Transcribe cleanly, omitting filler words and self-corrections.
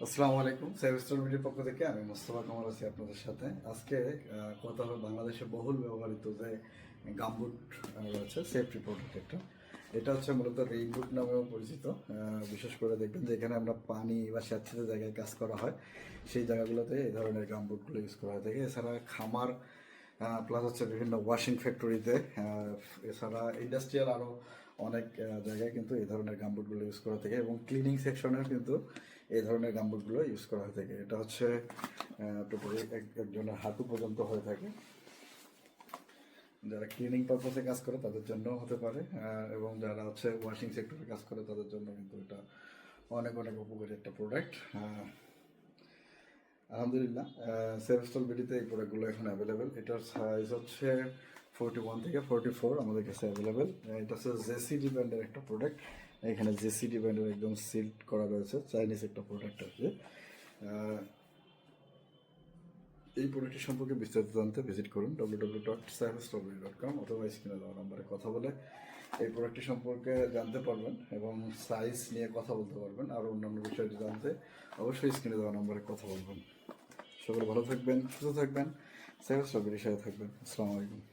আসসালামু আলাইকুম। সেভেস্টার মিডিয়ার পক্ষ থেকে আমি মোস্তফা কামাল আছি আপনাদের সাথে। আজকে কথা হবে বাংলাদেশে বহুল ব্যবহৃত যে গামবুট রয়েছে, সেফটি প্রোডাক্ট একটা। এটা হচ্ছে মূলত রেইনবুট নামেও পরিচিত। বিশেষ করে দেখবেন যে এখানে আমরা পানি বা স্যাঁতসেঁতে জায়গায় কাজ করা হয়, সেই জায়গাগুলোতে এই ধরনের গামবুটগুলো ইউজ করা হয়ে থাকে। এছাড়া খামার প্লাস হচ্ছে বিভিন্ন ওয়াশিং ফ্যাক্টরিতে, এছাড়া ইন্ডাস্ট্রিয়াল আরও অনেক জায়গায় কিন্তু এই ধরনের গামবুটগুলো ইউজ করা থাকে এবং ক্লিনিং সেকশনেও কিন্তু এই ধরনের গামবুটগুলো ইউজ করা হয়ে থাকে। এটা হচ্ছে টোটালি একজনের হাঁটু পর্যন্ত হয়ে থাকে। যারা ক্লিনিং পারপাসে কাজ করে তাদের জন্য হতে পারে, এবং যারা হচ্ছে ওয়াশিং সেক্টরে কাজ করে তাদের জন্য কিন্তু এটা অনেক অনেক উপকারী একটা প্রোডাক্ট। আলহামদুলিল্লাহ, সেভস্টল বিডিতে এই প্রোডাক্টগুলো এখন অ্যাভেলেবেল। এটার সাইজ হচ্ছে 41 থেকে 44 আমাদের কাছে অ্যাভেলেবেল। এটা হচ্ছে জেসিডি ব্র্যান্ডের একটা প্রোডাক্ট। এখানে জেসিডি ব্র্যান্ডের একদম সিল্ড করা রয়েছে, চাইনিজ একটা প্রোডাক্ট আর কি। এই প্রোডাক্টটি সম্পর্কে বিস্তারিত জানতে ভিজিট করুন www.savestrawberry.com অথবা স্ক্রিনে দেওয়া নম্বরে কথা বলে এই প্রোডাক্টটি সম্পর্কে জানতে পারবেন এবং সাইজ নিয়ে কথা বলতে পারবেন। আর অন্যান্য বিষয়টি জানতে অবশ্যই স্ক্রিনে দেওয়া নম্বরে কথা বলবেন। সকলে ভালো থাকবেন, সুস্থ থাকবেন, সেভেস্ট্রবেরির সাথে থাকবেন। আসসালামু আলাইকুম।